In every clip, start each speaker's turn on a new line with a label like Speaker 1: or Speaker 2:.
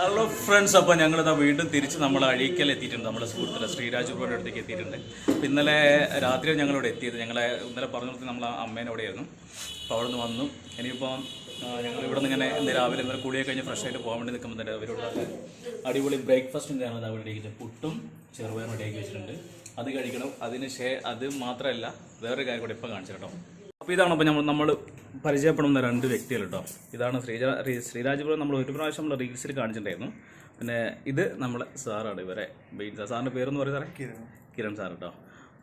Speaker 1: Hello friends, അപ്പോൾ ഞങ്ങളിതാ വീണ്ടും തിരിച്ച് നമ്മൾ അഴീക്കൽ എത്തിയിട്ടുണ്ട്. നമ്മുടെ സുഹൃത്തുക്കളെ ശ്രീരാജപുരയുടെ അടുത്തേക്ക് എത്തിയിട്ടുണ്ട്. അപ്പോൾ ഇന്നലെ രാത്രി ഞങ്ങളിവിടെ എത്തിയത്. ഇന്നലെ പറഞ്ഞു കൊടുത്ത് നമ്മൾ അമ്മേനെ അവിടെയായിരുന്നു. അപ്പോൾ അവിടെ നിന്ന് വന്നു. ഇനിയിപ്പോൾ ഞങ്ങൾ ഇവിടെ നിന്ന് ഇങ്ങനെ രാവിലെ ഇന്നലെ കുളിയൊക്കെ കഴിഞ്ഞ് ഫ്രഷ് ആയിട്ട് പോകാൻ വേണ്ടി നിൽക്കുമ്പോൾ തന്നെ അവരോട് അടിപൊളി ബ്രേക്ക്ഫാസ്റ്റും ഞങ്ങൾ അവിടെ റെഡിയാക്കി പുട്ടും ചെറുപയറും റെഡിയാക്കി വെച്ചിട്ടുണ്ട്. അത് കഴിക്കണം. അത് മാത്രമല്ല വേറൊരു കാര്യം കൂടെ ഇപ്പോൾ കാണിച്ചു കേട്ടോ. അപ്പോൾ ഇതാണ് ഇപ്പോൾ നമ്മൾ പരിചയപ്പെടുന്ന രണ്ട് വ്യക്തികൾ കേട്ടോ. ഇതാണ് ശ്രീരാജപുരം. നമ്മൾ ഒരു പ്രാവശ്യം നമ്മൾ റീൽസിൽ കാണിച്ചിട്ടുണ്ടായിരുന്നു. പിന്നെ ഇത് നമ്മളെ സാറാണ്, ഇവരെ സാറിൻ്റെ പേരെന്ന് പറയുന്നത് കിരൺ സാർ കേട്ടോ.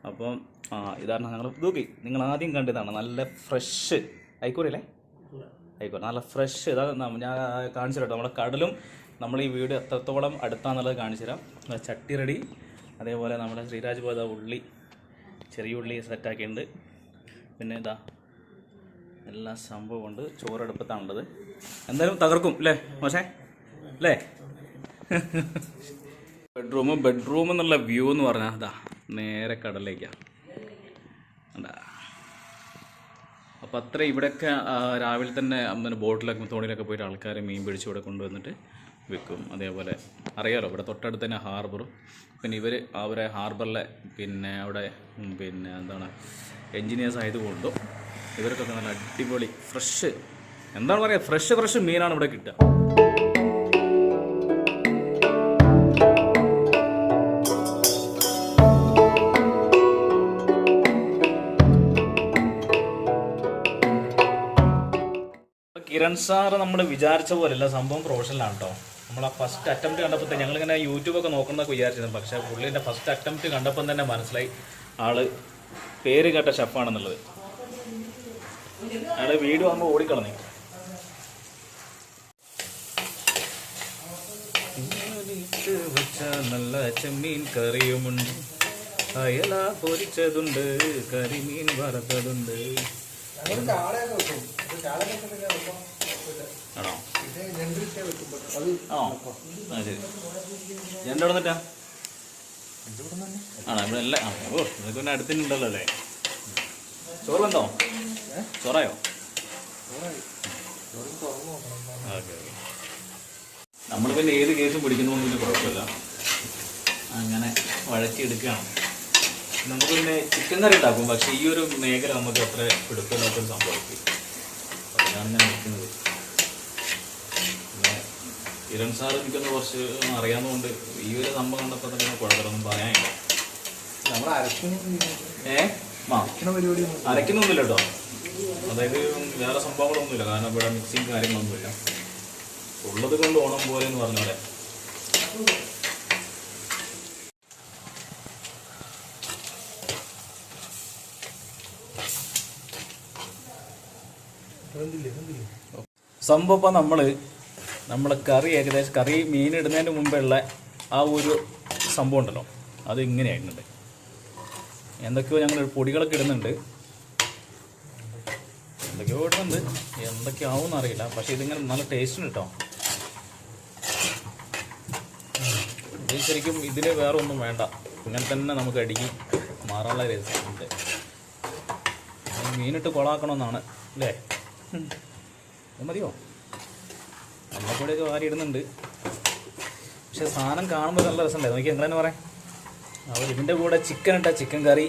Speaker 1: അപ്പം ഇതാണ് ഞങ്ങൾ നോക്കി നിങ്ങൾ ആദ്യം കണ്ടതാണ്. നല്ല ഫ്രഷ് ആയിക്കോട്ടെ നല്ല ഫ്രഷ്. ഇതാ ഞാൻ കാണിച്ചു തരാം. നമ്മുടെ കടലും നമ്മൾ ഈ വീട് എത്രത്തോളം അടുത്താന്നുള്ളത് കാണിച്ചു തരാം. ചട്ടി റെഡി. അതേപോലെ നമ്മുടെ ശ്രീരാജപുരം ഉള്ളി, ചെറിയ ഉള്ളി സെറ്റാക്കിയിട്ടുണ്ട്. പിന്നെ ഇതാ എല്ലാ സംഭവമുണ്ട്. ചോറെടുപ്പത്താണുള്ളത്. എന്തായാലും തകർക്കും അല്ലേ മോശേ അല്ലേ? ബെഡ്റൂം എന്നുള്ള വ്യൂ എന്ന് പറഞ്ഞാൽ അതാ നേരെ കടലിലേക്കാണ്. എന്താ അപ്പോൾ അത്ര ഇവിടെയൊക്കെ രാവിലെ തന്നെ ബോട്ടിലൊക്കെ തോണിയിലൊക്കെ പോയിട്ട് ആൾക്കാർ മീൻ പിടിച്ച് ഇവിടെ കൊണ്ടുവന്നിട്ട് വിൽക്കും. അതേപോലെ അറിയാലോ ഇവിടെ തൊട്ടടുത്ത് തന്നെ ഹാർബറും. പിന്നെ അവരെ ഹാർബറിലെ പിന്നെ അവിടെ പിന്നെ എന്താണ് എൻജിനീയേഴ്സ് ആയതുകൊണ്ടും ഇവർക്കൊക്കെ നല്ല അടിപൊളി ഫ്രഷ് എന്താണ് പറയുക ഫ്രഷ് മീനാണ് ഇവിടെ കിട്ടുക. കിരൺ സാറ് നമ്മൾ വിചാരിച്ച പോലെയല്ല, സംഭവം പ്രൊഫഷണലാണ് കേട്ടോ. നമ്മൾ ആ ഫസ്റ്റ് അറ്റംപ്റ്റ് കണ്ടപ്പോൾ ഞങ്ങളിങ്ങനെ യൂട്യൂബൊക്കെ നോക്കുന്നതൊക്കെ വിചാരിച്ചിരുന്നു. പക്ഷേ പുള്ളിൻ്റെ ഫസ്റ്റ് അറ്റംപ്റ്റ് കണ്ടപ്പം തന്നെ മനസ്സിലായി ആള് പേര് കേട്ട ഷെഫാണെന്നുള്ളത്. അയാൾ വീഡിയോ ആകുമ്പോൾ ഓടിക്കളഞ്ഞു. നല്ല ചെമ്മീൻ കറിയുമുണ്ട്, അയല പൊരിച്ചതുണ്ട്, കരിമീൻ വറുത്തതുണ്ട്. ആണോ? ആ ശരി. എൻ്റെ വന്നിട്ടാ ആണോ? ഇവിടെ അല്ല. ഓ നിങ്ങൾക്ക് പിന്നെ അടുത്തുണ്ടല്ലോ അല്ലേ? ചോറ് വന്നോ? ചോറായോ? ഓക്കെ. നമ്മൾ പിന്നെ ഏത് കേസും പിടിക്കുന്നൊന്നും കുഴപ്പമില്ല, അങ്ങനെ വഴക്കിയെടുക്കുകയാണ്. നമുക്ക് പിന്നെ ചിക്കൻ കറി ഉണ്ടാക്കും. പക്ഷേ ഈ ഒരു മേഖല നമുക്ക് അത്ര പിടുത്തമില്ലാത്തൊരു സംഭവമാക്കി. അതാണ് ഞാൻ നിൽക്കുന്നത്. പിന്നെ കിരൺ സാർ എനിക്കൊന്ന് കുറച്ച് അറിയാവുന്നതുകൊണ്ട് ഈ ഒരു സംഭവം കണ്ടപ്പോൾ തന്നെ കുഴപ്പമൊന്നും പറയാനില്ല. അരയ്ക്കുന്നൊന്നുമില്ല കേട്ടോ. അതായത് വേറെ സംഭവങ്ങളൊന്നുമില്ല. കാരണം ഇവിടെ മിക്സിങ് കാര്യങ്ങളൊന്നുമില്ല. ഉള്ളത് കൊണ്ട് ഓണം പോലെ എന്ന് പറഞ്ഞ പോലെ. സംഭവം നമ്മളെ കറി ഏകദേശം മീൻ ഇടുന്നതിന് മുമ്പുള്ള ആ ഒരു സംഭവം ഉണ്ടല്ലോ, അത് ഇങ്ങനെയായിട്ടുണ്ട്. എന്തൊക്കെയോ ഞങ്ങൾ പൊടികളൊക്കെ ഇടുന്നുണ്ട്, എന്തൊക്കെയാവും എന്നറിയില്ല. പക്ഷെ ഇതിങ്ങനെ നല്ല ടേസ്റ്റുണ്ട് കേട്ടോ. ഇത് ശരിക്കും ഇതിന് വേറെ ഒന്നും വേണ്ട, ഇങ്ങനെ തന്നെ നമുക്ക് അടിക്കി മാറാനുള്ള രസമുണ്ട്. മീനിട്ട് കൊളാക്കണമെന്നാണ് അല്ലേ? മതിയോ? നമ്മൾക്കൂടെയൊക്കെ വാരി ഇടുന്നുണ്ട്. പക്ഷെ സാധനം കാണുമ്പോൾ നല്ല രസമുണ്ടേ. നോക്കി എങ്ങനെ പറയാം. അപ്പോൾ ഇതിൻ്റെ കൂടെ ചിക്കൻ ഇട്ടാൽ ചിക്കൻ കറി,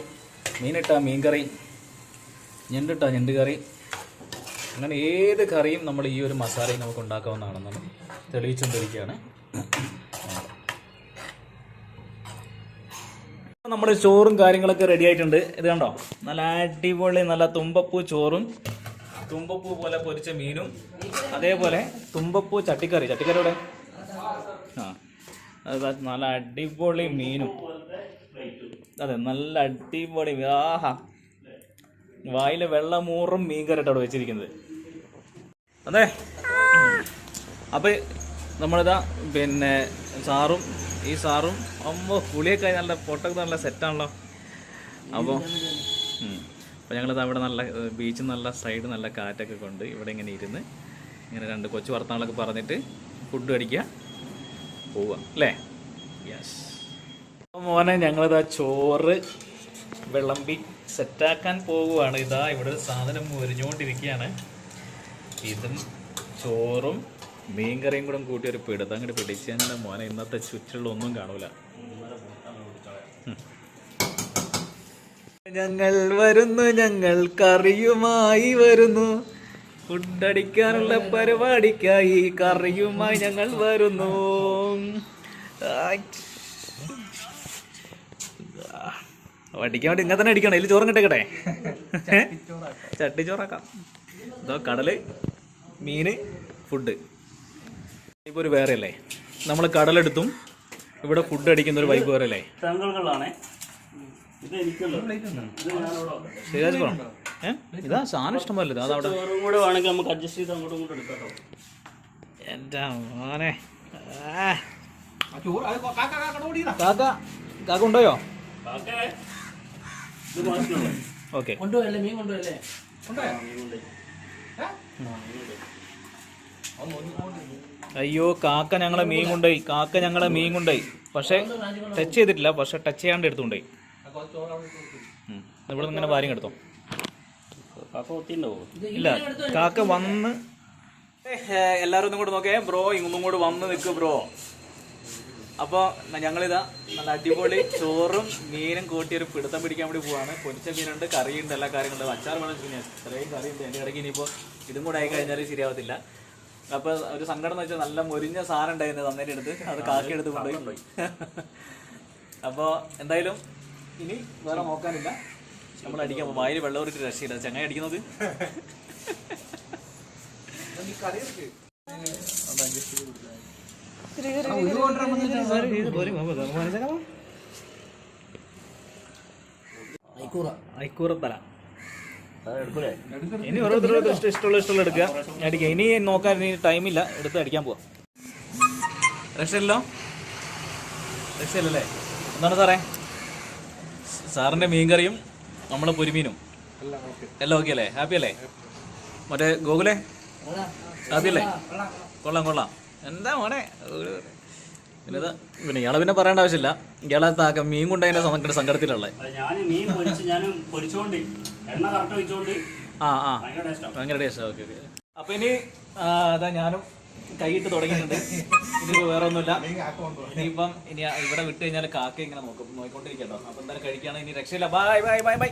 Speaker 1: മീനിട്ടാൽ മീൻ കറി, ഞണ്ടിട്ടാൽ ഞണ്ട് കറി, അങ്ങനെ ഏത് കറിയും നമ്മൾ ഈ ഒരു മസാലയും നമുക്ക് ഉണ്ടാക്കാവുന്നതാണെന്നാണ് തെളിയിച്ചുകൊണ്ടിരിക്കുകയാണ്. നമ്മുടെ ചോറും കാര്യങ്ങളൊക്കെ റെഡി ആയിട്ടുണ്ട്. ഇത് കണ്ടോ, നല്ല അടിപൊളി നല്ല തുമ്പപ്പൂ ചോറും തുമ്പപ്പൂ പോലെ പൊരിച്ച മീനും, അതേപോലെ തുമ്പപ്പൂ ചട്ടിക്കറിയുടെ നല്ല അടിപൊളി മീനും. അതെ, നല്ല അടിപൊളി. ആഹാ, വായിലെ വെള്ളമൂറും മീൻകറിട്ട് അവിടെ വെച്ചിരിക്കുന്നത്. അതെ, അപ്പം നമ്മളിതാ പിന്നെ ഈ സാറും അമ്മ പുളിയൊക്കെ നല്ല പൊട്ടൊക്കെ നല്ല സെറ്റാണല്ലോ. അപ്പോൾ ഞങ്ങളിത് അവിടെ നല്ല ബീച്ച്, നല്ല സൈഡ്, നല്ല കാറ്റൊക്കെ കൊണ്ട് ഇവിടെ ഇങ്ങനെ ഇരുന്ന് ഇങ്ങനെ രണ്ട് കൊച്ചു വർത്തമാനങ്ങളൊക്കെ പറഞ്ഞിട്ട് ഫുഡ് അടിക്കുക, പോവുക അല്ലേ? യെസ്. അപ്പോൾ മോനെ ഞങ്ങളിതാ ചോറ് വിളമ്പി സെറ്റാക്കാൻ പോകുകയാണ്. ഇതാ ഇവിടെ ഒരു സാധനം മുരിഞ്ഞുകൊണ്ടിരിക്കുകയാണ്. ഇതും ചോറും മീൻകറിയും കൂടെ കൂട്ടി ഒരു പിടുത്തം അങ്ങോട്ട് പിടിച്ചതിൻ്റെ മോനെ ഇന്നത്തെ ചുറ്റുള്ള ഒന്നും കാണൂല. ഞങ്ങൾ വരുന്നു, ഞങ്ങൾ കറിയുമായി വരുന്നു, ഫുഡടിക്കാനുള്ള പരിപാടിക്കായി കറിയുമായി ഞങ്ങൾ വരുന്നു. അടിക്കാൻ വേണ്ടി ഇങ്ങനെ തന്നെ അടിക്കണം. ഇതിൽ ചോറും കിട്ടേക്കട്ടെ, ചട്ടിച്ചോറാക്കാം. ഇതോ കടല്, മീന്, ഫുഡ്. ഇപ്പോൾ ഒരു വേറെ അല്ലേ, നമ്മൾ കടലെടുത്തും ഇവിടെ ഫുഡ് അടിക്കുന്ന ഒരു വൈബ് വേറെ അല്ലേ. ഇതാ സാധനം ഇഷ്ടം പോലെ അതവിടെ എൻ്റെ മോനെ. കാക്ക കാക്ക ഉണ്ടോയോ? ഓക്കെ, അയ്യോ കാക്ക ഞങ്ങളെ മീൻ കൊണ്ടുപോയി, കാക്ക ഞങ്ങളെ മീൻ കൊണ്ടുപോയി. പക്ഷെ ടച്ച് ചെയ്തിട്ടില്ല, പക്ഷെ ടച്ച് ചെയ്യാണ്ട് എടുത്തുകൊണ്ടുപോയി. ഇവിടെ ഇങ്ങനെ ഭാര്യം എടുത്തോ. ഇല്ല, കാക്ക വന്ന് എല്ലാവരും ഒന്നും കൂടെ നോക്കേ ബ്രോ, ഇങ്ങൊന്നും കൂടെ വന്ന് നിൽക്കും ബ്രോ. അപ്പോൾ ഞങ്ങളിതാ നല്ല അടിപൊളി ചോറും മീനും കൂട്ടി ഒരു പിടുത്തം പിടിക്കാൻ വേണ്ടി പോവാണ്. പൊരിച്ച മീനുണ്ട്, കറിയുണ്ട്, എല്ലാ കാര്യങ്ങളുണ്ട്. അച്ചാർ വേണം, പിന്നെ ഇത്രയും കറിയുണ്ട്. എൻ്റെ ഇടയ്ക്ക് ഇനിയിപ്പോൾ ഇതും കൂടെ ആയി കഴിഞ്ഞാൽ ശരിയാവത്തില്ല. അപ്പോൾ ഒരു സങ്കടം എന്ന് വെച്ചാൽ നല്ല മൊരിഞ്ഞ സാധനം ഉണ്ടായിരുന്നു തന്നേൻ്റെ അടുത്ത്, അത് കാക്കി എടുത്ത് കൊണ്ടുപോയി. അപ്പോൾ എന്തായാലും ഇനി വേറെ നോക്കാനില്ല, നമ്മൾ അടിക്കാൻ പോകും. വായിൽ വെള്ളം ഒരു രക്ഷയില്ല, ചങ്ങായി അടിക്കുന്നത്. ഐക്കൂറത്തല ഇനി ഓരോരുത്തരും ഇഷ്ടമുള്ള എടുക്കുക, അടിക്കുക. ഇനി നോക്കാൻ ഇനി ടൈമില്ല, എടുത്ത് അടിക്കാൻ പോവാം. രക്ഷയില്ലല്ലോ, രക്ഷയില്ലല്ലേ? എന്താണ് സാറേ, സാറിൻ്റെ മീൻകറിയും നമ്മളെ പൊരിമീനും എല്ലാം ഓക്കെ അല്ലേ? ഹാപ്പി അല്ലേ? മറ്റേ ഗോകുലേ ഹാപ്പി അല്ലേ? കൊള്ളാം കൊള്ളാം. എന്താ മോനെ പിന്നെ പിന്നെ ഇയാളെ പിന്നെ പറയേണ്ട ആവശ്യമില്ല. ഇയാളെ മീൻ കൊണ്ടതിന്റെ സങ്കടത്തിലുള്ള ഭയങ്കര ടേസ്റ്റ്. Okay okay. അപ്പൊ ഇനി അതാ ഞാനും കൈയിട്ട് തുടങ്ങിയിട്ടുണ്ട്. ഇനിയിപ്പോൾ വേറെ ഒന്നുമില്ല. ഇനിയിപ്പം ഇനി ഇവിടെ വിട്ട് കഴിഞ്ഞാൽ കാക്ക ഇങ്ങനെ നോക്കിക്കൊണ്ടിരിക്കട്ടോ. അപ്പൊ എന്തായാലും കഴിക്കുകയാണ്, ഇനി രക്ഷയില്ല. Bye bye bye bye.